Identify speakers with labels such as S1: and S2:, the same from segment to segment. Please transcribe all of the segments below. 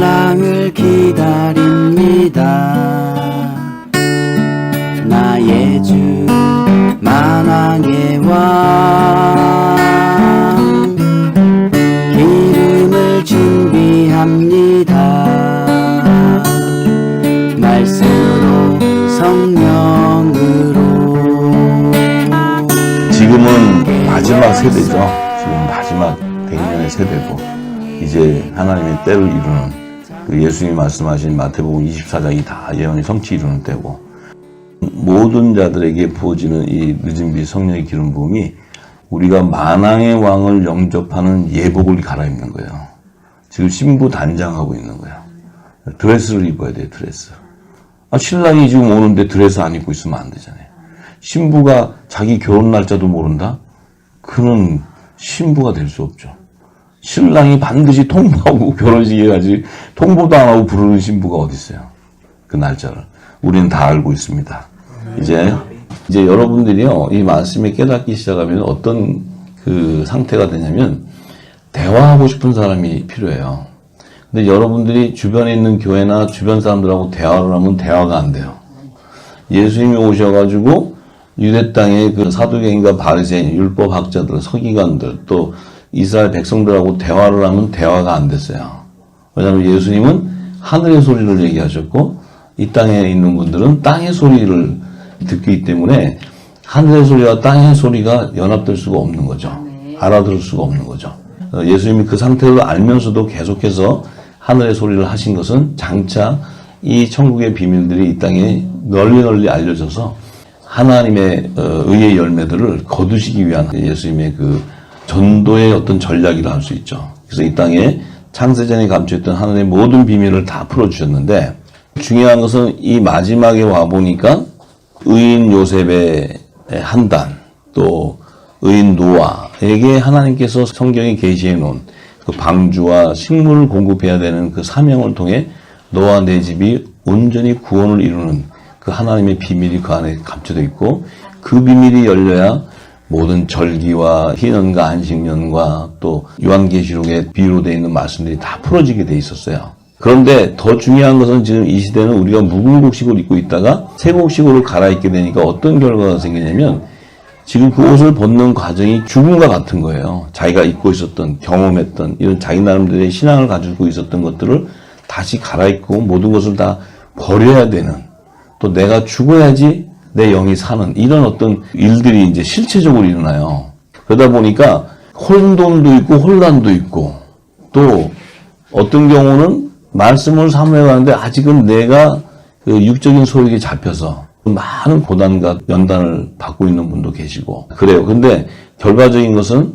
S1: 신랑을 기다립니다. 나의 주 만왕의 왕 기름을 준비합니다. 말씀으로 성령으로.
S2: 지금은 마지막 세대죠. 지금 마지막 대인연의 세대고 이제 하나님의 때를 이루는 그 예수님이 말씀하신 마태복음 24장이 다 예언이 성취 이루는 때고, 모든 자들에게 부어지는 이 늦은 빛 성령의 기름 부음이 우리가 만왕의 왕을 영접하는 예복을 갈아입는 거예요. 지금 신부 단장하고 있는 거예요. 드레스를 입어야 돼요. 드레스. 신랑이 지금 오는데 드레스 안 입고 있으면 안 되잖아요. 신부가 자기 결혼 날짜도 모른다? 그는 신부가 될 수 없죠. 신랑이 반드시 통보하고 결혼식에 가지 통보도 안 하고 부르는 신부가 어디 있어요? 그 날짜를. 우리는 다 알고 있습니다. 이제 여러분들이요, 이 말씀에 깨닫기 시작하면 어떤 그 상태가 되냐면 대화하고 싶은 사람이 필요해요. 근데 여러분들이 주변에 있는 교회나 주변 사람들하고 대화를 하면 대화가 안 돼요. 예수님이 오셔가지고 유대 땅의 그 사두개인과 바리새인, 율법학자들, 서기관들, 또 이스라엘 백성들하고 대화를 하면 대화가 안 됐어요. 왜냐하면 예수님은 하늘의 소리를 얘기하셨고 이 땅에 있는 분들은 땅의 소리를 듣기 때문에 하늘의 소리와 땅의 소리가 연합될 수가 없는 거죠. 알아들을 수가 없는 거죠. 예수님이 그 상태를 알면서도 계속해서 하늘의 소리를 하신 것은 장차 이 천국의 비밀들이 이 땅에 널리 알려져서 하나님의 의의 열매들을 거두시기 위한 예수님의 그 전도의 어떤 전략이라 할 수 있죠. 그래서 이 땅에 창세전에 감춰있던 하나님의 모든 비밀을 다 풀어주셨는데, 중요한 것은 이 마지막에 와보니까 의인 요셉의 한단, 또 의인 노아에게 하나님께서 성경에 계시해 놓은 그 방주와 식물을 공급해야 되는 그 사명을 통해 너와 내 집이 온전히 구원을 이루는 그 하나님의 비밀이 그 안에 감춰져 있고, 그 비밀이 열려야 모든 절기와 희년과 안식년과 또 요한계시록에 비유로 되어 있는 말씀들이 다 풀어지게 돼 있었어요. 그런데 더 중요한 것은 지금 이 시대는 우리가 묵은 곡식을 입고 있다가 새 곡식으로 갈아입게 되니까 어떤 결과가 생기냐면 지금 그 옷을 벗는 과정이 죽음과 같은 거예요. 자기가 입고 있었던, 경험했던 이런 자기 나름대로의 신앙을 가지고 있었던 것들을 다시 갈아입고 모든 것을 다 버려야 되는, 또 내가 죽어야지 내 영이 사는 이런 어떤 일들이 이제 실체적으로 일어나요. 그러다 보니까 혼돈도 있고 혼란도 있고, 또 어떤 경우는 말씀을 사모해 가는데 아직은 내가 그 육적인 소욕에 잡혀서 많은 고단과 연단을 받고 있는 분도 계시고 그래요. 근데 결과적인 것은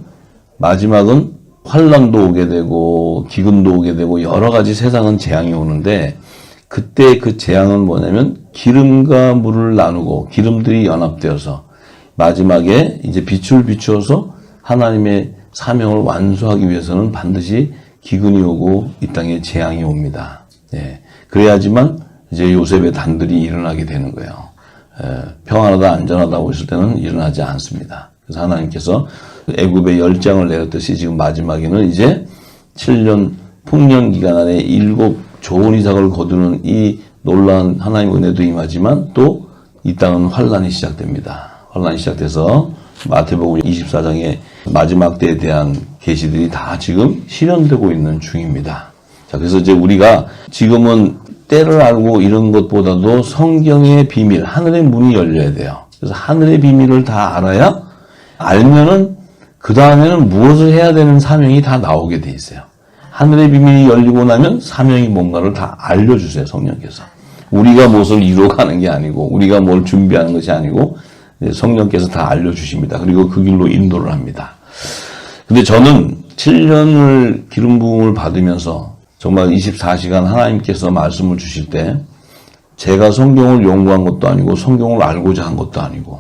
S2: 마지막은 환란도 오게 되고 기근도 오게 되고 여러 가지 세상은 재앙이 오는데, 그때 그 재앙은 뭐냐면 기름과 물을 나누고 기름들이 연합되어서 마지막에 이제 빛을 비추어서 하나님의 사명을 완수하기 위해서는 반드시 기근이 오고 이 땅에 재앙이 옵니다. 예. 그래야지만 이제 요셉의 단들이 일어나게 되는 거예요. 평안하다 안전하다고 했을 때는 일어나지 않습니다. 그래서 하나님께서 애굽의 열장을 내렸듯이 지금 마지막에는 이제 7년 풍년 기간 안에 7 좋은 이삭을 거두는 이 놀라운 하나님의 은혜도 임하지만 또 이 땅은 환란이 시작됩니다. 환란이 시작돼서 마태복음 24장의 마지막 때에 대한 계시들이 다 지금 실현되고 있는 중입니다. 자, 그래서 이제 우리가 지금은 때를 알고 이런 것보다도 성경의 비밀, 하늘의 문이 열려야 돼요. 그래서 하늘의 비밀을 다 알아야, 알면은 그 다음에는 무엇을 해야 되는 사명이 다 나오게 돼 있어요. 하늘의 비밀이 열리고 나면 사명이 뭔가를 다 알려주세요, 성령께서. 우리가 무엇을 이루어가는 게 아니고, 우리가 뭘 준비하는 것이 아니고, 성령께서 다 알려주십니다. 그리고 그 길로 인도를 합니다. 근데 저는 7년을 기름 부음을 받으면서 정말 24시간 하나님께서 말씀을 주실 때, 제가 성경을 연구한 것도 아니고, 성경을 알고자 한 것도 아니고,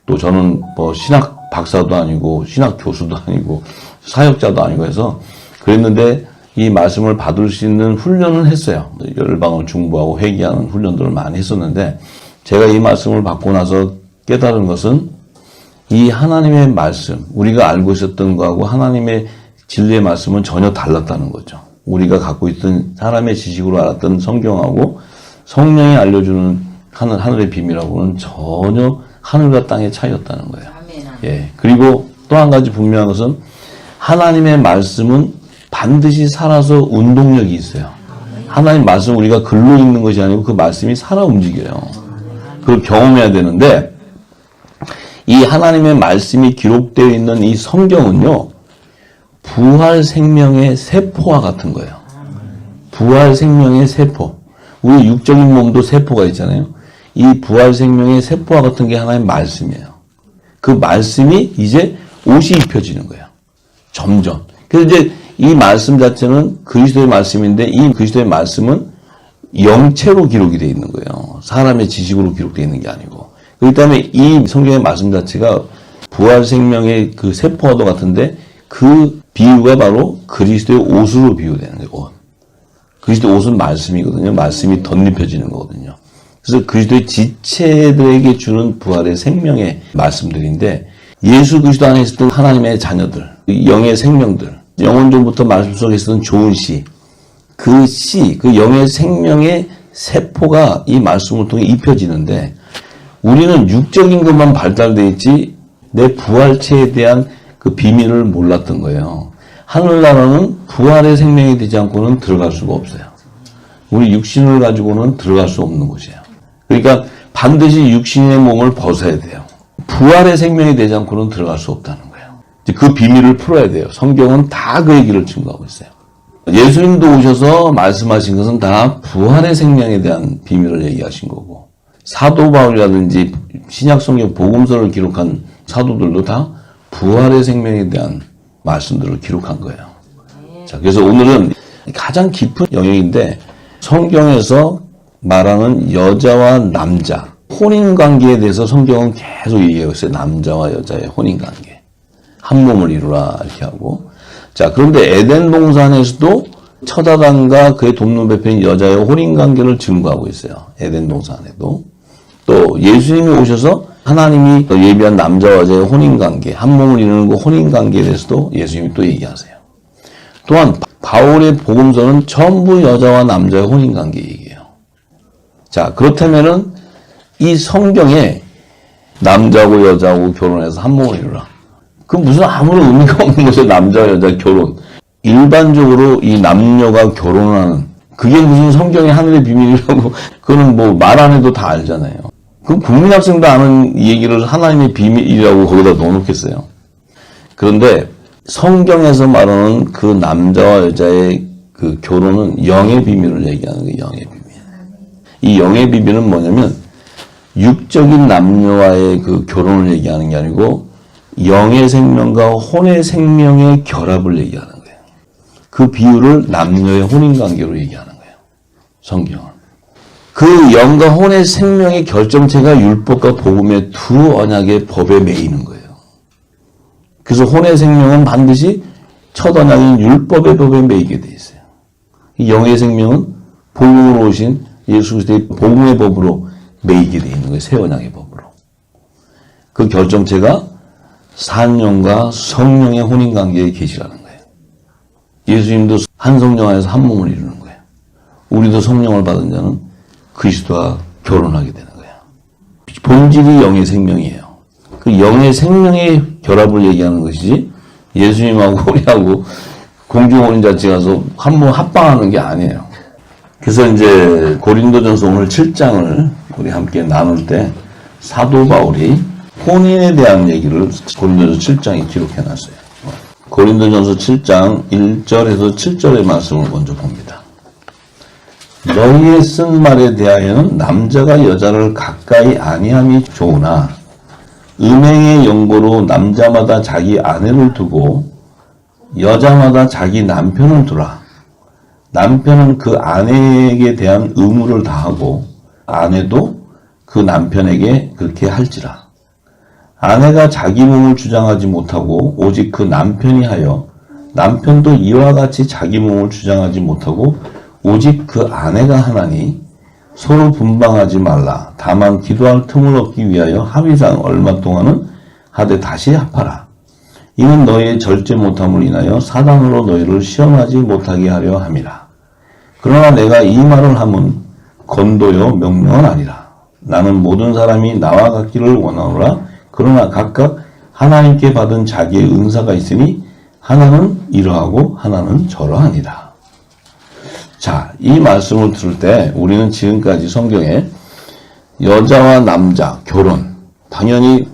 S2: 또 저는 뭐 신학 박사도 아니고, 신학 교수도 아니고, 사역자도 아니고 해서 그랬는데, 이 말씀을 받을 수 있는 훈련을 했어요. 열방을 중보하고 회개하는 훈련들을 많이 했었는데, 제가 이 말씀을 받고 나서 깨달은 것은 이 하나님의 말씀, 우리가 알고 있었던 거하고 하나님의 진리의 말씀은 전혀 달랐다는 거죠. 우리가 갖고 있던 사람의 지식으로 알았던 성경하고 성령이 알려주는 하늘의 비밀하고는 전혀 하늘과 땅의 차이였다는 거예요. 예. 그리고 또 한 가지 분명한 것은 하나님의 말씀은 반드시 살아서 운동력이 있어요. 하나님 말씀 우리가 글로 읽는 것이 아니고 그 말씀이 살아 움직여요. 그걸 경험해야 되는데 이 하나님의 말씀이 기록되어 있는 이 성경은요. 부활 생명의 세포와 같은 거예요. 부활 생명의 세포. 우리 육적인 몸도 세포가 있잖아요. 이 부활 생명의 세포와 같은 게 하나의 말씀이에요. 그 말씀이 이제 옷이 입혀지는 거예요. 점점. 그래서 이제 이 말씀 자체는 그리스도의 말씀인데 이 그리스도의 말씀은 영체로 기록이 되어 있는 거예요. 사람의 지식으로 기록되어 있는 게 아니고. 그렇기 때문에 이 성경의 말씀 자체가 부활 생명의 그 세포와도 같은데 그 비유가 바로 그리스도의 옷으로 비유되는 거예요. 옷. 그리스도의 옷은 말씀이거든요. 말씀이 덧입혀지는 거거든요. 그래서 그리스도의 지체들에게 주는 부활의 생명의 말씀들인데 예수 그리스도 안에 있었던 하나님의 자녀들, 영의 생명들, 영원전부터 말씀 속에 있었던 좋은 씨, 그 영의 생명의 세포가 이 말씀을 통해 입혀지는데 우리는 육적인 것만 발달되어 있지 내 부활체에 대한 그 비밀을 몰랐던 거예요. 하늘나라는 부활의 생명이 되지 않고는 들어갈 수가 없어요. 우리 육신을 가지고는 들어갈 수 없는 곳이에요. 그러니까 반드시 육신의 몸을 벗어야 돼요. 부활의 생명이 되지 않고는 들어갈 수 없다는 거예요. 그 비밀을 풀어야 돼요. 성경은 다 그 얘기를 증거하고 있어요. 예수님도 오셔서 말씀하신 것은 다 부활의 생명에 대한 비밀을 얘기하신 거고 사도 바울이라든지 신약성경 복음서를 기록한 사도들도 다 부활의 생명에 대한 말씀들을 기록한 거예요. 자, 그래서 오늘은 가장 깊은 영역인데 성경에서 말하는 여자와 남자, 혼인관계에 대해서 성경은 계속 얘기하고 있어요. 남자와 여자의 혼인관계. 한 몸을 이루라 이렇게 하고. 자, 그런데 에덴 동산에서도 첫 아담과 그의 돕는 배편인 여자의 혼인관계를 증거하고 있어요. 에덴 동산에도. 또 예수님이 오셔서 하나님이 예비한 남자와 여자의 혼인관계, 한 몸을 이루는 그 혼인관계에 대해서도 예수님이 또 얘기하세요. 또한 바울의 복음서는 전부 여자와 남자의 혼인관계 얘기해요. 자, 그렇다면은 이 성경에 남자하고 여자하고 결혼해서 한 몸을 이루라. 그 무슨 아무런 의미가 없는 것이에요. 남자와 여자 결혼. 일반적으로 이 남녀가 결혼하는 그게 무슨 성경의 하늘의 비밀이라고 그거는 뭐 말 안 해도 다 알잖아요. 그 국민학생도 아는 얘기를 하나님의 비밀이라고 거기다 넣어놓겠어요. 그런데 성경에서 말하는 그 남자와 여자의 그 결혼은 영의 비밀을 얘기하는 거예요. 영의 비밀. 이 영의 비밀은 뭐냐면 육적인 남녀와의 그 결혼을 얘기하는 게 아니고 영의 생명과 혼의 생명의 결합을 얘기하는 거예요. 그 비유를 남녀의 혼인관계로 얘기하는 거예요. 성경은. 그 영과 혼의 생명의 결정체가 율법과 복음의 두 언약의 법에 매이는 거예요. 그래서 혼의 생명은 반드시 첫 언약인 율법의 법에 매이게 돼 있어요. 이 영의 생명은 복음으로 오신 예수 그리스도의 복음의 법으로 매이게 돼 있는 거예요. 새 언약의 법으로. 그 결정체가 성령과 성령의 혼인관계에 계시라는 거예요. 예수님도 한 성령 안에서 한 몸을 이루는 거예요. 우리도 성령을 받은 자는 그리스도와 결혼하게 되는 거예요. 본질이 영의 생명이에요. 그 영의 생명의 결합을 얘기하는 것이지 예수님하고 우리하고 공중혼인 자체 가서 한 번 합방하는 게 아니에요. 그래서 이제 고린도전서 오늘 7장을 우리 함께 나눌 때 사도 바울이 혼인에 대한 얘기를 고린도전서 7장에 기록해놨어요. 고린도전서 7장 1절에서 7절의 말씀을 먼저 봅니다. 너희의 쓴 말에 대하여는 남자가 여자를 가까이 아니함이 좋으나 음행의 연고로 남자마다 자기 아내를 두고 여자마다 자기 남편을 두라. 남편은 그 아내에게 대한 의무를 다하고 아내도 그 남편에게 그렇게 할지라. 아내가 자기 몸을 주장하지 못하고 오직 그 남편이 하여 남편도 이와 같이 자기 몸을 주장하지 못하고 오직 그 아내가 하나니 서로 분방하지 말라. 다만 기도할 틈을 얻기 위하여 합의상 얼마 동안은 하되 다시 합하라. 이는 너희의 절제 못함을 인하여 사단으로 너희를 시험하지 못하게 하려 함이라. 그러나 내가 이 말을 함은 권도요 명령은 아니라. 나는 모든 사람이 나와 같기를 원하노라. 그러나 각각 하나님께 받은 자기의 은사가 있으니 하나는 이러하고 하나는 저러하니라. 자, 이 말씀을 들을 때 우리는 지금까지 성경에 여자와 남자, 결혼, 당연히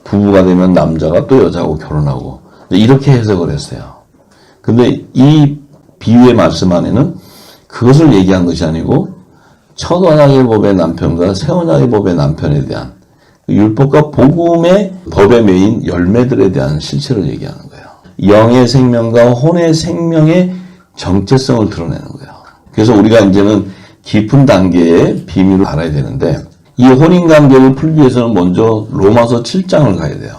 S2: 부부가 되면 남자가 또 여자하고 결혼하고 이렇게 해석을 했어요. 근데 이 비유의 말씀 안에는 그것을 얘기한 것이 아니고 첫 언약의 법의 남편과 새 언약의 법의 남편에 대한 율법과 복음의 법의 메인 열매들에 대한 실체를 얘기하는 거예요. 영의 생명과 혼의 생명의 정체성을 드러내는 거예요. 그래서 우리가 이제는 깊은 단계의 비밀을 알아야 되는데 이 혼인관계를 풀기 위해서는 먼저 로마서 7장을 가야 돼요.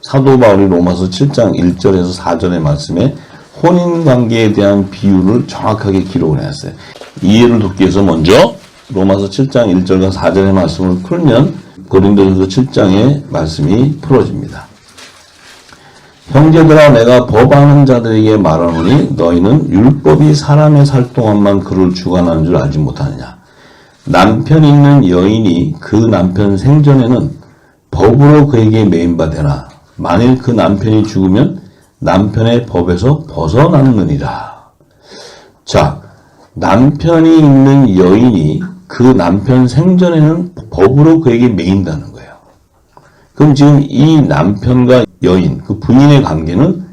S2: 사도 바울이 로마서 7장 1절에서 4절의 말씀에 혼인관계에 대한 비유를 정확하게 기록을 해놨어요. 이해를 돕기 위해서 먼저 로마서 7장 1절과 4절의 말씀을 풀면 고린도전서 7장의 말씀이 풀어집니다. 형제들아 내가 법하는 자들에게 말하노니 너희는 율법이 사람의 살 동안만 그를 주관하는 줄 알지 못하느냐. 남편 있는 여인이 그 남편 생전에는 법으로 그에게 매인바 되나 만일 그 남편이 죽으면 남편의 법에서 벗어났느니라. 자, 남편이 있는 여인이 그 남편 생전에는 법으로 그에게 매인다는 거예요. 그럼 지금 이 남편과 여인, 그 부인의 관계는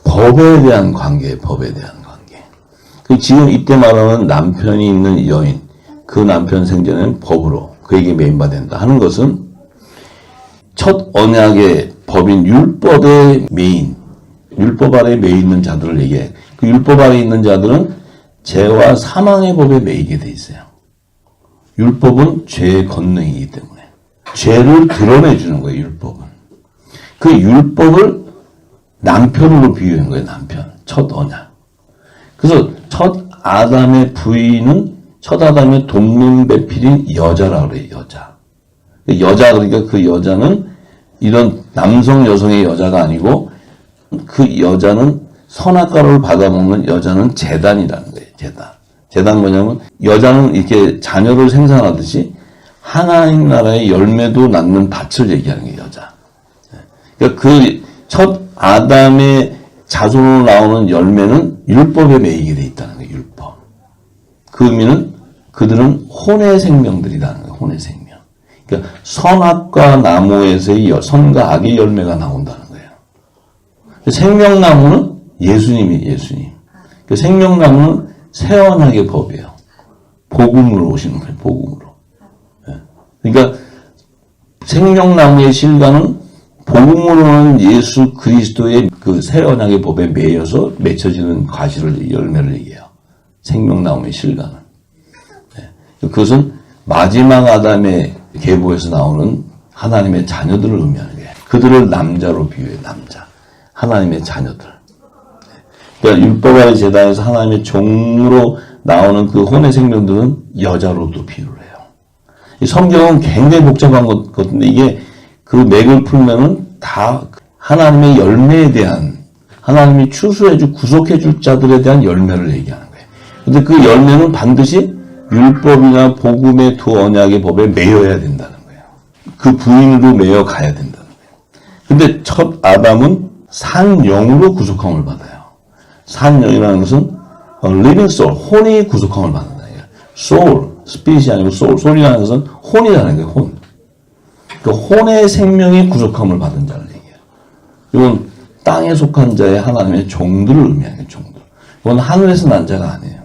S2: 법에 대한 관계예요. 법에 대한 관계. 지금 이때 말하는 남편이 있는 여인, 그 남편 생전에는 법으로 그에게 매인받는다 하는 것은 첫 언약의 법인 율법의 메인, 율법 아래에 매여 있는 자들을 얘기해. 그 율법 아래에 있는 자들은 죄와 사망의 법에 매이게 돼 있어요. 율법은 죄의 권능이기 때문에 죄를 드러내주는 거예요. 율법은. 그 율법을 남편으로 비유한 거예요. 남편. 첫 언약. 그래서 첫 아담의 부인은 첫 아담의 동문배필인 여자라고 그래요. 여자. 여자 그러니까 그 여자는 이런 남성 여성의 여자가 아니고 그 여자는 선악과를 받아먹는 여자는 재단이라는 거예요. 재단. 재단 뭐냐면 여자는 이렇게 자녀를 생산하듯이 하나님 나라의 열매도 낳는 밭을 얘기하는 게 여자. 그러니까 그 첫 아담의 자손으로 나오는 열매는 율법에 매이게 돼 있다는 거예요. 율법. 그 의미는 그들은 혼의 생명들이라는 거예요. 혼의 생명. 그러니까 선악과 나무에서의 선과 악의 열매가 나온다는 거예요. 생명나무는 예수님이에요. 예수님. 그 생명나무는 새 언약의 법이에요. 복음으로 오시는 거예요. 복음으로. 그러니까 생명나무의 실과는 복음으로는 예수 그리스도의 그 새 언약의 법에 매여서 맺혀지는 과실을 열매를 얘기해요. 생명나무의 실과는. 그것은 마지막 아담의 계보에서 나오는 하나님의 자녀들을 의미하는 거예요. 그들을 남자로 비유해요. 남자. 하나님의 자녀들. 그러니까 율법 아래 제단에서 하나님의 종으로 나오는 그 혼의 생명들은 여자로도 비유를 해요. 이 성경은 굉장히 복잡한 것 같은데 이게 그 맥을 풀면은 다 하나님의 열매에 대한 하나님이 추수해줄 구속해줄 자들에 대한 열매를 얘기하는 거예요. 근데 그 열매는 반드시 율법이나 복음의 두 언약의 법에 매여야 된다는 거예요. 그 부인으로 매여 가야 된다는 거예요. 근데 첫 아담은 산 영으로 구속함을 받아요. 산 영이라는 것은 living soul, 혼이 구속함을 받는다. soul, spirit이 아니고 soul이라는 것은 혼이라는 거예요. 혼. 그 혼의 생명이 구속함을 받은 자를 얘기해요. 이건 땅에 속한 자의 하나님의 종들을 의미하는 거예요. 종들. 이건 하늘에서 난 자가 아니에요.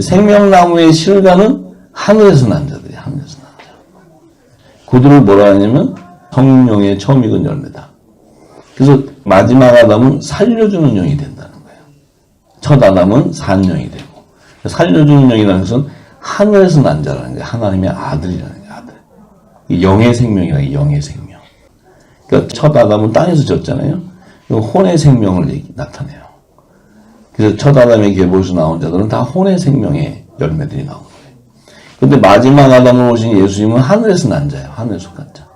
S2: 생명나무의 실과는 하늘에서 난 자들이에요. 하늘에서 난 자. 그들을 뭐라 하냐면 성령의 처음 익은 열매다. 그래서 마지막 아담은 살려주는 영이 된다는 거예요. 첫 아담은 산영이 되고 살려주는 영이라는 것은 하늘에서 난 자라는 거예요. 하나님의 아들이라는 거예요. 아들. 영의 생명이라는 거예요. 영의 생명. 그러니까 첫 아담은 땅에서 졌잖아요. 혼의 생명을 나타내요. 그래서 첫 아담의 계보에서 나온 자들은 다 혼의 생명의 열매들이 나오는 거예요. 그런데 마지막 아담으로 오신 예수님은 하늘에서 난 자예요. 하늘에 속한 자.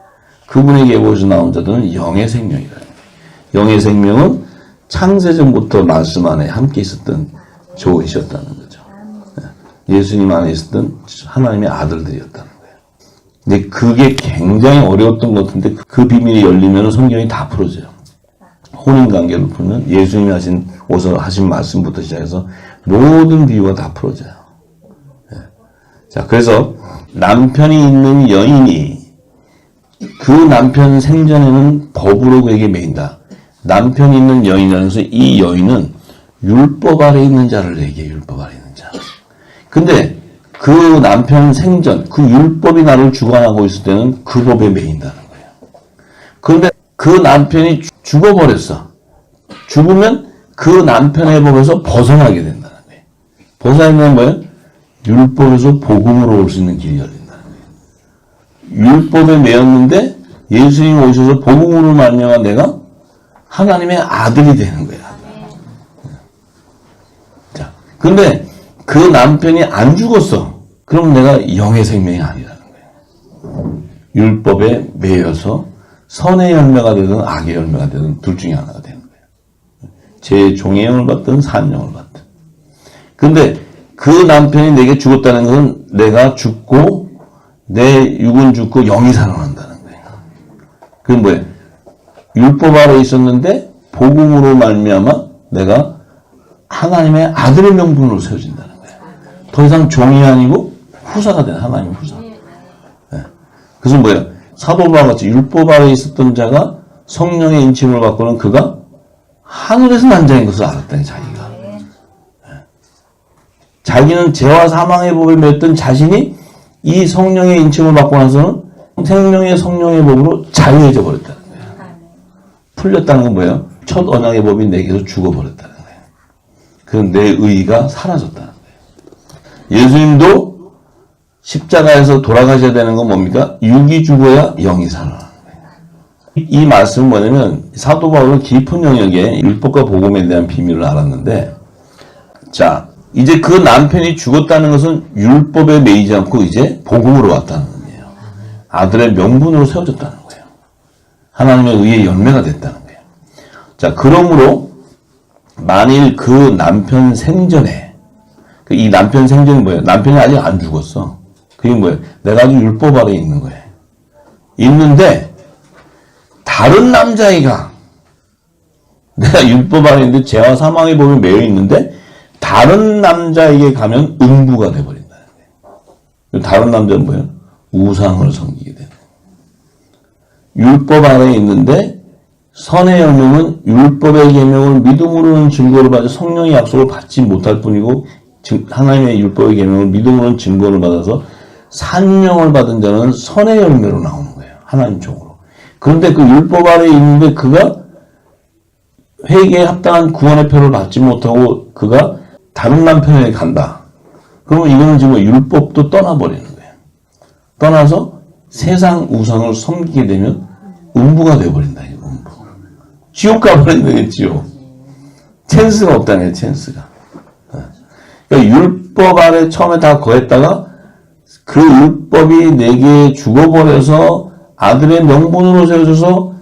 S2: 그분의 계보에서 나온 자들은 영의 생명이라는 거예요. 영의 생명은 창세전부터 말씀 안에 함께 있었던 조이셨다는 거죠. 예수님 안에 있었던 하나님의 아들들이었다는 거예요. 근데 그게 굉장히 어려웠던 것 같은데 그 비밀이 열리면 성경이 다 풀어져요. 혼인관계를 풀면 예수님이 하신 말씀부터 시작해서 모든 비유가 다 풀어져요. 자, 그래서 남편이 있는 여인이 그 남편 생전에는 법으로 그에게 매인다. 남편이 있는 여인이라는 것은 이 여인은 율법 아래 있는 자를 얘기해. 율법 아래 있는 자. 근데 그 남편 생전 그 율법이 나를 주관하고 있을 때는 그 법에 매인다는 거예요. 그런데 그 남편이 죽어버렸어. 죽으면 그 남편의 법에서 벗어나게 된다는 거예요. 벗어나는 거예요? 율법에서 복음으로 올 수 있는 길이 열린다는 거예요. 율법에 매였는데 예수님이 오셔서 복음으로 말미암아 내가 하나님의 아들이 되는 거야. 자, 근데 그 남편이 안 죽었어. 그럼 내가 영의 생명이 아니라는 거예요. 율법에 매여서 선의 열매가 되든 악의 열매가 되든 둘 중에 하나가 되는 거예요. 제 종의 영을 받든 산영을 받든. 근데 그 남편이 내게 죽었다는 것은 내가 죽고 내 육은 죽고 영이 살아난다는 거예요. 그건 뭐예요? 율법 아래 있었는데 복음으로 말미암아 내가 하나님의 아들의 명분으로 세워진다는 거예요. 더 이상 종이 아니고 후사가 되는 하나님의 후사. 네. 그것은 뭐예요? 사도 바울과 같이 율법 아래 있었던 자가 성령의 인침을 받고는 그가 하늘에서 난 자인 것을 알았다니 자기가. 네. 자기는 죄와 사망의 법에 매였던 자신이 이 성령의 인침을 받고 나서는 생명의 성령의 법으로 자유해져 버렸다는 거예요. 풀렸다는 건 뭐예요? 첫 언약의 법이 내게서 죽어버렸다는 거예요. 그건 내 의의가 사라졌다는 거예요. 예수님도 십자가에서 돌아가셔야 되는 건 뭡니까? 육이 죽어야 영이 살아나는 거예요. 이 말씀은 뭐냐면 사도 바울은 깊은 영역에 율법과 복음에 대한 비밀을 알았는데, 자, 이제 그 남편이 죽었다는 것은 율법에 매이지 않고 이제 복음으로 왔다는 의미예요. 아들의 명분으로 세워졌다는 거예요. 하나님의 의의 열매가 됐다는 거예요. 자, 그러므로 만일 그 남편 생전에, 이 남편 생전이 뭐예요? 남편이 아직 안 죽었어. 그게 뭐예요? 내가 아직 율법 아래에 있는 거예요. 있는데 다른 남자애가, 내가 율법 아래에 있는데 죄와 사망의 법에 매여 있는데 다른 남자에게 가면 음부가 돼버린다는 거예요. 다른 남자는 뭐예요? 우상을 섬기게 되는 거예요. 율법 아래에 있는데 선의 열매는 율법의 계명을 믿음으로는 증거를 받아 성령의 약속을 받지 못할 뿐이고, 하나님의 율법의 계명을 믿음으로는 증거를 받아서 산영을 받은 자는 선의 열매로 나오는 거예요. 하나님 쪽으로. 그런데 그 율법 아래에 있는데 그가 회개에 합당한 구원의 표를 받지 못하고 그가 다른 남편에게 간다. 그러면 이거는 지금 율법도 떠나버리는 거예요. 떠나서 세상 우상을 섬기게 되면 음부가 되어버린다. 이거 음부. 지옥 가버리는 거예요. 지옥. 찬스가 없다는 거예요. 찬스가. 그러니까 율법 아래 처음에 다 거했다가 그 율법이 내게 죽어버려서 아들의 명분으로 세워져서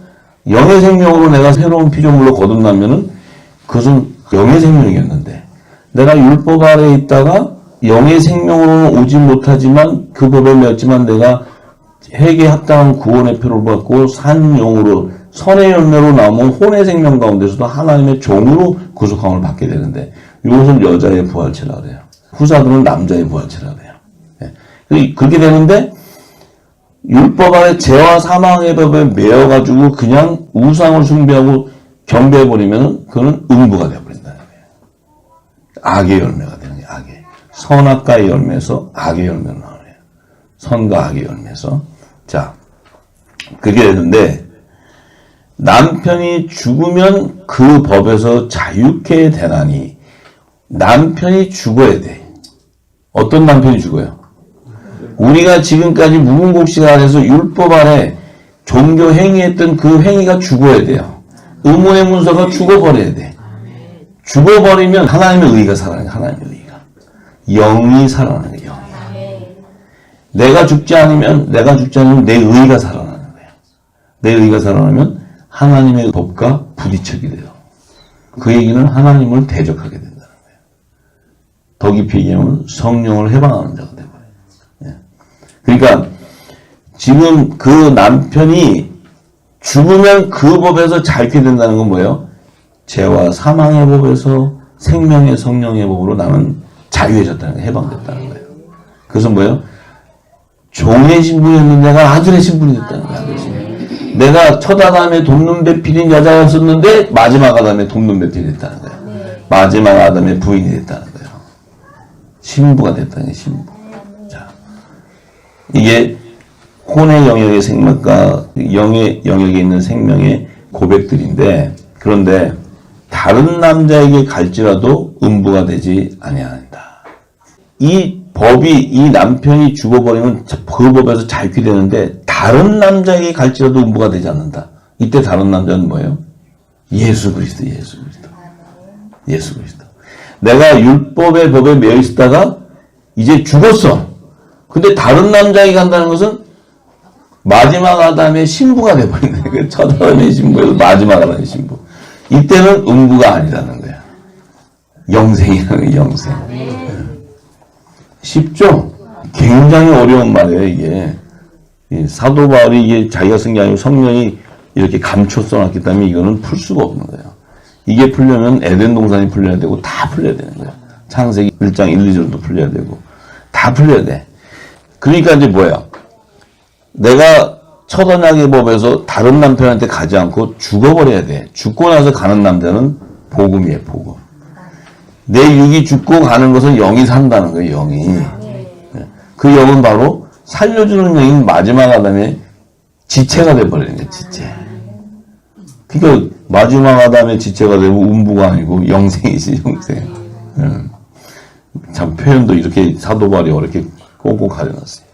S2: 영의 생명으로 내가 새로운 피조물로 거듭나면은 그것은 영의 생명이었는데, 내가 율법 아래에 있다가 영의 생명으로는 오지 못하지만 그 법에 매였지만 내가 회개에 합당한 구원의 표를 받고 산 영으로 선의 열매로 나오면 혼의 생명 가운데서도 하나님의 종으로 구속함을 받게 되는데, 이것은 여자의 부활체라 그래요. 후사들은 남자의 부활체라 그래요. 그렇게 되는데 율법 아래 죄와 사망의 법에 매여가지고 그냥 우상을 숭배하고 경배해버리면 그거는 음부가 되어버린다는 거예요. 악의 열매가 되는 거예요. 악의. 선악과의 열매에서 악의 열매로 나오네요. 선과 악의 열매에서. 자, 그게 되는데 남편이 죽으면 그 법에서 자유케 되나니, 남편이 죽어야 돼. 어떤 남편이 죽어요? 우리가 지금까지 무궁복식 안에서 율법 아래 종교 행위했던 그 행위가 죽어야 돼요. 의문의 문서가 죽어버려야 돼. 죽어버리면 하나님의 의가 살아나는 거예요. 하나님의 의가. 영이 살아나는 거예요. 영이. 내가 죽지 않으면 내 의가 살아나는 거예요. 내 의가 살아나면 하나님의 법과 부딪히게 돼요. 그 얘기는 하나님을 대적하게 된다는 거예요. 더 깊이 얘기하면 성령을 해방하는 자가 되어버려요. 예. 그러니까 지금 그 남편이 죽으면 그 법에서 자유케 된다는 건 뭐예요? 죄와 사망의 법에서 생명의 성령의 법으로 나는 자유해졌다는 거예요. 해방됐다는 거예요. 그래서 뭐예요? 종의 신분이었는 내가 아들의 신분이 됐다는 거예요. 아들의 신분. 내가 첫 아담의 돕는 배필인 여자였었는데 마지막 아담의 돕는 배필이 됐다는 거예요. 마지막 아담의 부인이 됐다는 거예요. 신부가 됐다는 거예요. 신부. 자, 이게 혼의 영역의 생명과 영의 영역에 있는 생명의 고백들인데, 그런데 다른 남자에게 갈지라도 음부가 되지 아니한다. 이 법이, 이 남편이 죽어버리면 그 법에서 자유케 되는데 다른 남자에게 갈지라도 음부가 되지 않는다. 이때 다른 남자는 뭐예요? 예수 그리스도, 예수 그리스도. 예수 그리스도. 내가 율법의 법에 매여 있다가 이제 죽었어. 근데 다른 남자에게 간다는 것은 마지막 아담의 신부가 돼버리네. 그 첫 아담의 신부에서 마지막 아담의 신부. 이때는 음부가 아니라는 거야. 영생이라는 거야, 영생. 쉽죠? 굉장히 어려운 말이에요, 이게. 사도 바울이 이게 자기가 쓴 게 아니고 성령이 이렇게 감춰 써놨기 때문에 이거는 풀 수가 없는 거예요. 이게 풀려면 에덴 동산이 풀려야 되고 다 풀려야 되는 거예요. 창세기 1장 1, 2절도 풀려야 되고 다 풀려야 돼. 그러니까 이제 뭐야? 내가 첫 언약의 법에서 다른 남편한테 가지 않고 죽어버려야 돼. 죽고 나서 가는 남자는 복음이에요, 복음. 내 육이 죽고 가는 것은 영이 산다는 거예요, 영이. 그 영은 바로 살려주는 영인 마지막 아담의 지체가 돼버리는 거예요, 지체. 그러니까 마지막 아담의 지체가 되고 음부가 아니고 영생이지, 영생. 참 표현도 이렇게 사도 바울이 어렵게 꼭꼭 가려놨어요.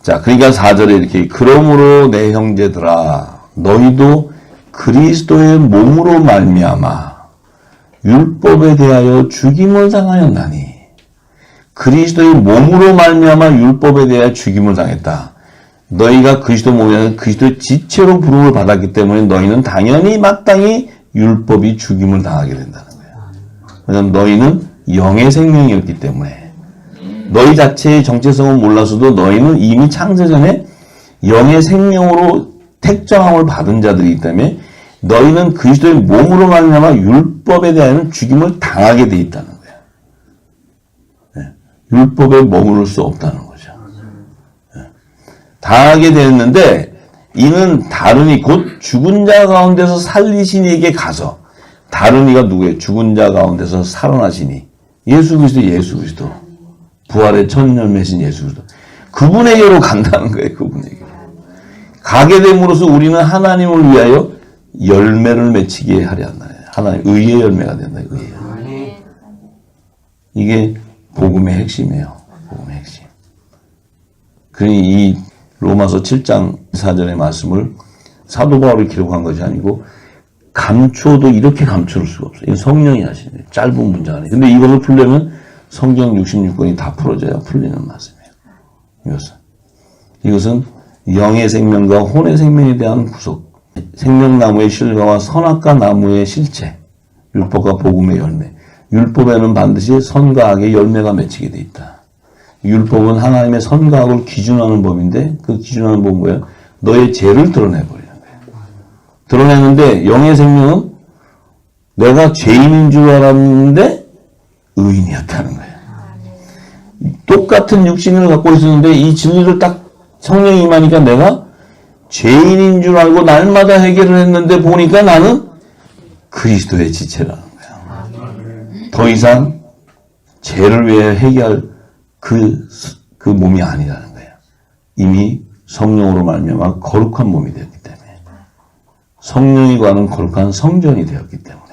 S2: 자, 그러니까 4절에 이렇게, 그러므로 내 형제들아 너희도 그리스도의 몸으로 말미암아 율법에 대하여 죽임을 당하였나니. 그리스도의 몸으로 말미암아 율법에 대하여 죽임을 당했다. 너희가 그리스도 몸에서 그리스도의 지체로 부름을 받았기 때문에 너희는 당연히 마땅히 율법이 죽임을 당하게 된다는 거야. 왜냐하면 너희는 영의 생명이었기 때문에. 너희 자체의 정체성은 몰라서도 너희는 이미 창세전에 영의 생명으로 택정함을 받은 자들이기 때문에 너희는 그리스도의 몸으로 말미암아 율법에 대한 죽임을 당하게 돼 있다는 거예요. 네. 율법에 머무를 수 없다는 거죠. 네. 당하게 됐는데 이는 다른 이 곧 죽은 자 가운데서 살리신 이에게 가서, 다른 이가 누구예요? 죽은 자 가운데서 살아나시니 예수 그리스도, 예수 그리스도. 부활의 첫 열매신 예수 그리스도. 그분에게로 간다는 거예요. 그분에게로. 가게 됨으로써 우리는 하나님을 위하여 열매를 맺히게 하려 한다. 하나님 의의 열매가 된다. 의의. 이게 복음의 핵심이에요. 복음의 핵심. 그러니 이 로마서 7장 4절의 말씀을 사도 바울이 기록한 것이 아니고 감춰도 이렇게 감출 수가 없어요. 이건 성령이 하시는 거예요. 짧은 문장 안에. 근데 이것을 풀려면 성경 66권이 다 풀어져야 풀리는 말씀이에요. 이것은 영의 생명과 혼의 생명에 대한 구속, 생명나무의 실과와 선악과 나무의 실체, 율법과 복음의 열매. 율법에는 반드시 선과 악의 열매가 맺히게 돼 있다. 율법은 하나님의 선과 악을 기준하는 법인데 그 기준하는 법은 뭐예요? 너의 죄를 드러내버리는 거예요. 드러내는데 영의 생명은 내가 죄인인 줄 알았는데 의인이었다는 거예요. 똑같은 육신을 갖고 있었는데 이 진리를 딱 성령이 임하니까 내가 죄인인 줄 알고 날마다 해결을 했는데 보니까 나는 그리스도의 지체라는 거야. 더 이상 죄를 위해 해결할 그 몸이 아니라는 거야. 이미 성령으로 말미암아 거룩한 몸이 되었기 때문에, 성령이 관한 거룩한 성전이 되었기 때문에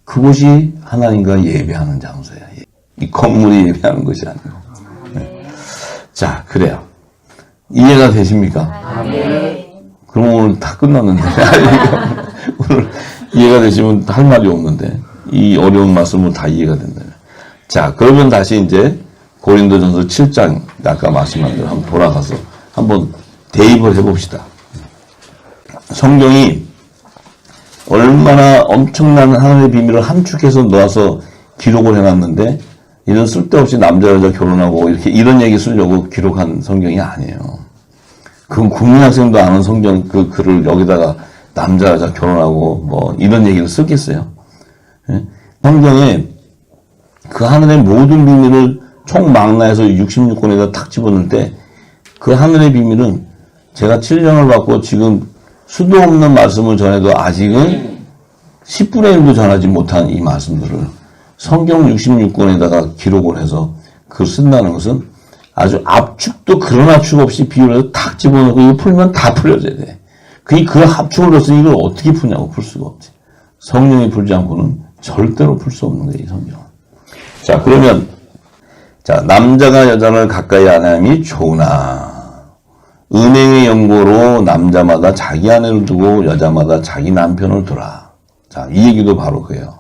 S2: 그곳이 하나님과 예배하는 장소야. 이 건물이 예배하는 것이 아니고. 네. 자, 그래요. 이해가 되십니까? 네. 그럼 오늘 다 끝났는데. 오늘 이해가 되시면 할 말이 없는데. 이 어려운 말씀은 다 이해가 된다면. 자, 그러면 다시 이제 고린도전서 7장 아까 말씀한 대로 한번 돌아가서 한번 대입을 해봅시다. 성경이 얼마나 엄청난 하나님의 비밀을 함축해서 놓아서 기록을 해놨는데 이런 쓸데없이 남자 여자 결혼하고 이렇게 이런 얘기 쓰려고 기록한 성경이 아니에요. 그건 국민학생도 아는 성경 그 글을 여기다가 남자 여자 결혼하고 뭐 이런 얘기를 쓰겠어요. 예? 성경에 그 하늘의 모든 비밀을 총망라해서 66권에다 탁 집어넣을 때 그 하늘의 비밀은 제가 7년을 받고 지금 수도 없는 말씀을 전해도 아직은 10분의 1도 전하지 못한 이 말씀들을 성경 66권에다가 기록을 해서 그걸 쓴다는 것은 아주 압축도 그런 압축 없이 비율해서 탁 집어넣고 이거 풀면 다 풀려져야 돼. 그 압축을 넣었으니 이걸 어떻게 푸냐고 풀 수가 없지. 성령이 풀지 않고는 절대로 풀 수 없는 거예요, 이 성경은. 자, 그러면 자, 남자가 여자를 가까이 안 함이 좋으나 은행의 연고로 남자마다 자기 아내를 두고 여자마다 자기 남편을 두라. 자, 이 얘기도 바로 그예요.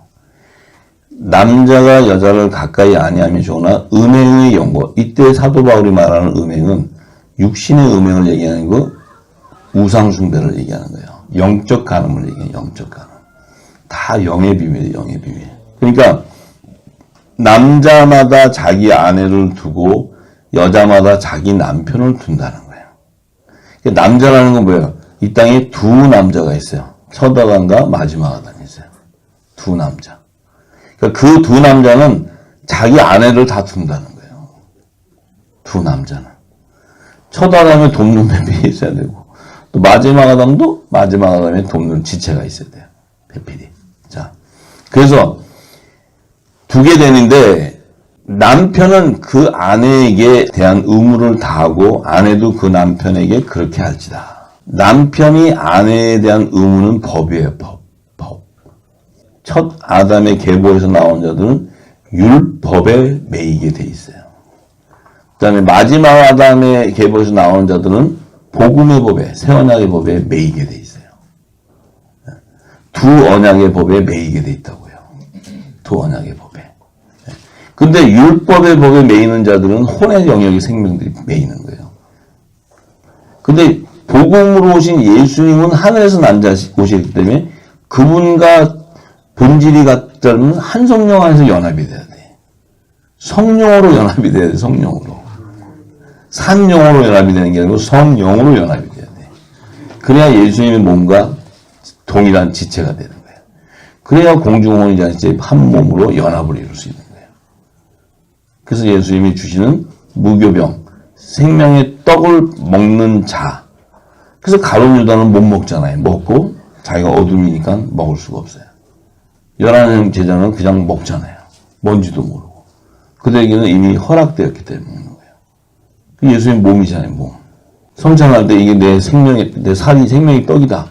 S2: 남자가 여자를 가까이 아니함이 좋으나 음행의 연고. 이때 사도 바울이 말하는 음행은 육신의 음행을 얘기하는 거, 우상 숭배를 얘기하는 거예요. 영적 간음을 얘기해요. 영적 간음. 다 영의 비밀이에요. 영의 비밀. 그러니까 남자마다 자기 아내를 두고 여자마다 자기 남편을 둔다는 거예요. 그러니까 남자라는 건 뭐예요? 이 땅에 두 남자가 있어요. 첫 아담과 마지막 아담이 있어요. 두 남자. 그러니까 그 두 남자는 자기 아내를 다 둔다는 거예요. 두 남자는. 첫 아담에 돕는 배필이 있어야 되고 또 마지막 아담도 마지막 아담에 돕는 지체가 있어야 돼요. 배필이. 자, 그래서 두게 되는데 남편은 그 아내에게 대한 의무를 다하고 아내도 그 남편에게 그렇게 할지다. 남편이 아내에 대한 의무는 법이에요. 법. 첫 아담의 계보에서 나온 자들은 율법에 매이게 돼 있어요. 그 다음에 마지막 아담의 계보에서 나온 자들은 복음의 법에, 새 언약의 법에 매이게 돼 있어요. 두 언약의 법에 매이게 돼 있다고요. 두 언약의 법에. 근데 율법의 법에 매이는 자들은 혼의 영역의 생명들이 매이는 거예요. 근데 복음으로 오신 예수님은 하늘에서 난 자시기 때문에 그분과 본질이 같다면 한 성령 안에서 연합이 돼야 돼. 성령으로 연합이 돼야 돼. 성령으로. 산영으로 연합이 되는 게 아니고 성령으로 연합이 돼야 돼. 그래야 예수님의 몸과 동일한 지체가 되는 거예요. 그래야 공중혼이자체 한 몸으로 연합을 이룰 수 있는 거예요. 그래서 예수님이 주시는 무교병, 생명의 떡을 먹는 자. 그래서 가룟 유다는 못 먹잖아요. 먹고 자기가 어둠이니까 먹을 수가 없어요. 11명 제자는 그냥 먹잖아요. 뭔지도 모르고. 그들에게는 이미 허락되었기 때문에 먹는 거예요. 예수님 몸이잖아요, 몸. 성찬할 때 이게 내 살이 생명의 떡이다.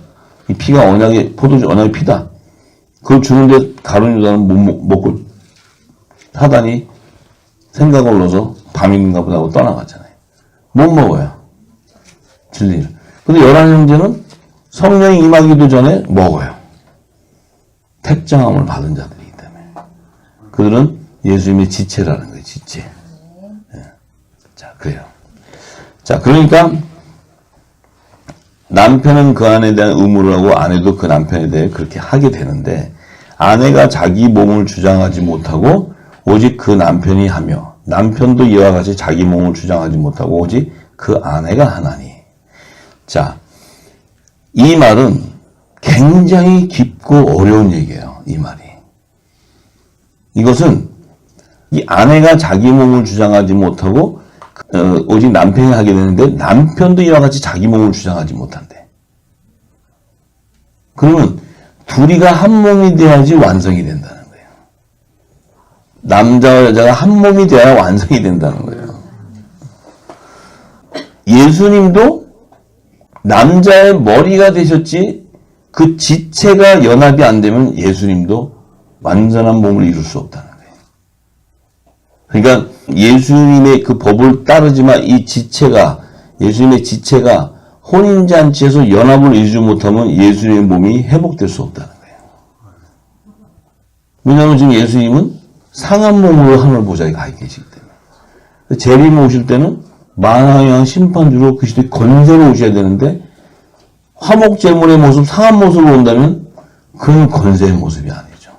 S2: 이 피가 포도주 언약의 피다. 그걸 주는데 가룟 유다는 못 먹고 하다니 생각을 넣어서 밤인가 보다 하고 떠나갔잖아요. 못 먹어요. 진리를. 근데 11형제는 성령이 임하기도 전에 먹어요. 택정함을 받은 자들이기 때문에. 그들은 예수님의 지체라는 거예요, 지체. 네. 자, 그래요. 자, 그러니까 남편은 그 아내에 대한 의무를 하고 아내도 그 남편에 대해 그렇게 하게 되는데 아내가 자기 몸을 주장하지 못하고 오직 그 남편이 하며 남편도 이와 같이 자기 몸을 주장하지 못하고 오직 그 아내가 하나니. 자, 이 말은 굉장히 깊고 어려운 얘기예요. 이 말이. 이것은 이 아내가 자기 몸을 주장하지 못하고 오직 남편이 하게 되는데 남편도 이와 같이 자기 몸을 주장하지 못한대. 그러면 둘이가 한 몸이 돼야지 완성이 된다는 거예요. 남자와 여자가 한 몸이 돼야 완성이 된다는 거예요. 예수님도 남자의 머리가 되셨지 그 지체가 연합이 안 되면 예수님도 완전한 몸을 이룰 수 없다는 거예요. 그러니까 예수님의 그 법을 따르지만 이 지체가, 예수님의 지체가 혼인잔치에서 연합을 이루지 못하면 예수님의 몸이 회복될 수 없다는 거예요. 왜냐하면 지금 예수님은 상한 몸으로 하늘 보좌에 가 계시기 때문에. 재림 오실 때는 만왕의 심판주로 그리스도의 권세로 오셔야 되는데 화목 제물의 모습, 상한 모습으로 온다면 그건 권세의 모습이 아니죠.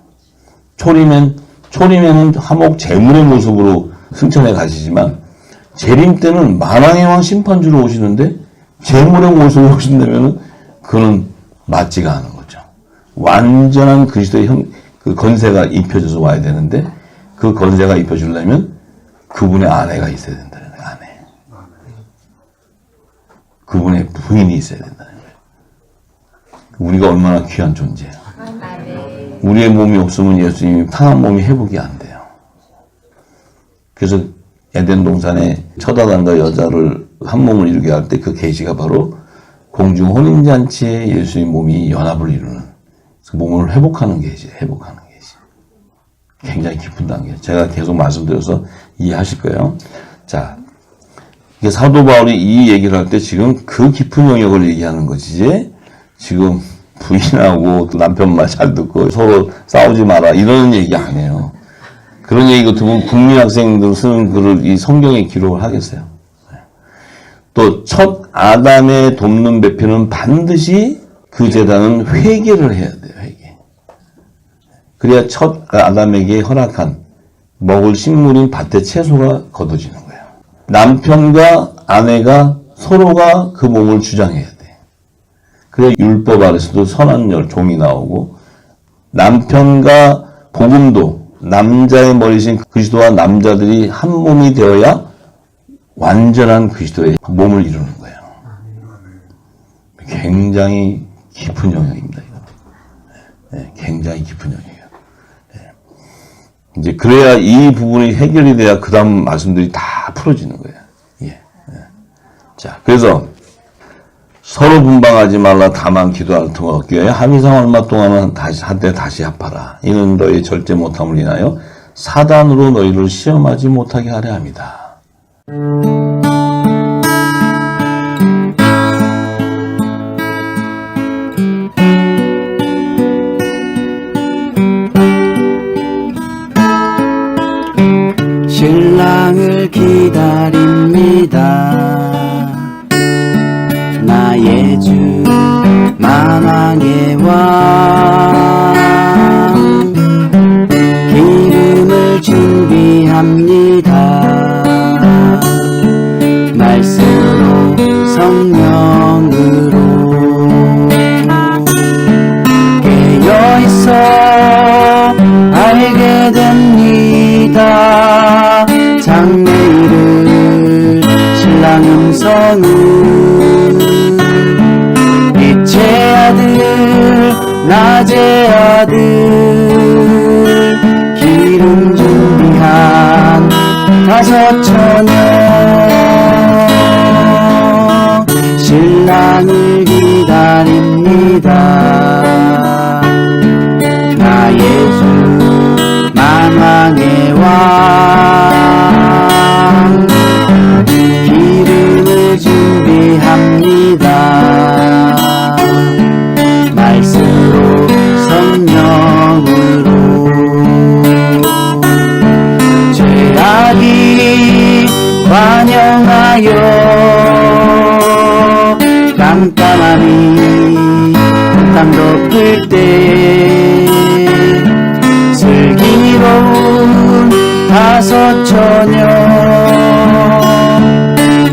S2: 초림에는 화목 제물의 모습으로 승천해 가시지만 재림 때는 만왕의 왕 심판주로 오시는데 제물의 모습으로 오신다면 그는 맞지가 않은 거죠. 완전한 그리스도의 그 권세가 입혀져서 와야 되는데 그 권세가 입혀주려면 그분의 아내가 있어야 된다는 거예요. 아내. 그분의 부인이 있어야 된다는 거예요. 우리가 얼마나 귀한 존재예요. 우리의 몸이 없으면 예수님이 상한 몸이 회복이 안 돼요. 그래서 에덴 동산에 첫 아담과 여자를 한 몸을 이루게 할 때 그 계시가 바로 공중 혼인잔치에 예수의 몸이 연합을 이루는 그 몸을 회복하는 계시, 회복하는 계시. 굉장히 깊은 단계. 제가 계속 말씀드려서 이해하실 거예요. 자, 이게 사도 바울이 이 얘기를 할 때 지금 그 깊은 영역을 얘기하는 것이지 지금 부인하고 남편 말 잘 듣고 서로 싸우지 마라 이런 얘기 아니에요. 그런 얘기 같으면 국민학생들 쓰는 글을 이 성경에 기록을 하겠어요. 또 첫 아담의 돕는 배표는 반드시 그 제단은 회개를 해야 돼요. 회개. 그래야 첫 아담에게 허락한 먹을 식물인 밭의 채소가 거둬지는 거예요. 남편과 아내가 서로가 그 몸을 주장해야 돼. 그래야 율법 아래서도 선한 종이 나오고 남편과 복음도 남자의 머리신 그리스도와 남자들이 한 몸이 되어야 완전한 그리스도의 몸을 이루는 거예요. 굉장히 깊은 영역입니다. 네, 굉장히 깊은 영역이에요. 네. 이제 그래야 이 부분이 해결이 돼야 그 다음 말씀들이 다 풀어지는 거예요. 예. 네. 자, 그래서 서로 분방하지 말라 다만 기도할 틈 없게 합의상 얼마 동안은 한때 다시 합하라. 이는 너희 절제 못함을 인하여 사단으로 너희를 시험하지 못하게 하려 합니다.
S1: 신랑을 기다립니다. 나의 주 만왕의 왕 기름을 준비합니다. 말씀으로 성령으로 깨어있어 알게 됩니다. 장래일을 신랑 음성은 빛의 아들 낮의 아들 기름 준비한 다섯 처녀 신랑을 기다립니다. 나의 주 만왕의 왕 기름을 준비합니다. 말씀으로 성령으로 죄악이 관영하여 깜깜함이 땅 덮을 때 슬기로운 다섯 처녀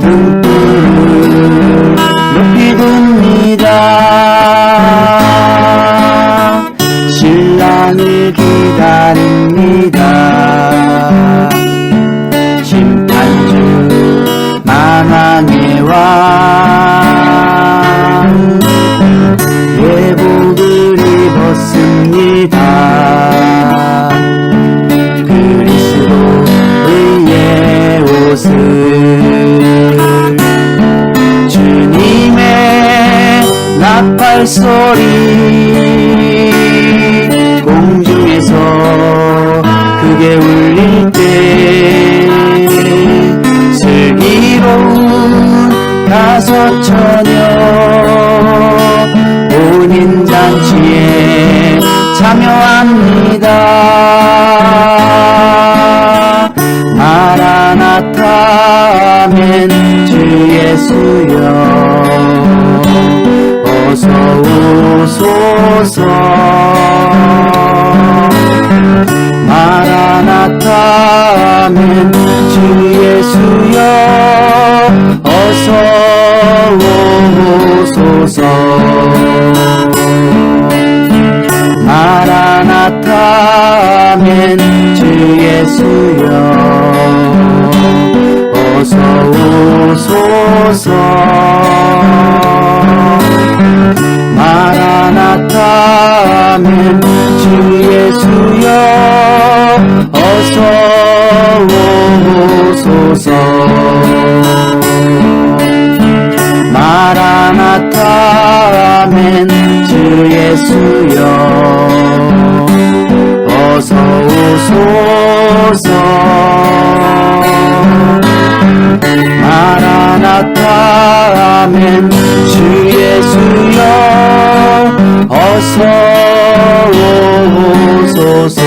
S1: 등불을 높이 듭니다. 신랑을 기다립니다. 심판주 만왕의 왕 예복을 입었습니다. 그리스도의 옷을 주님의 나팔 소리 공중에서 크게 울릴 때 슬기로운 다섯 처녀 혼인잔치에 참여합니다. 마라나타 아멘 주 예수여 어서 주 예수여 어서 오소서 마라나타 아멘 주 예수여 어서 오소서 마라나타 아멘 주 예수여 어서 오소서 마라나타 아멘 주 예수여 어서 오소서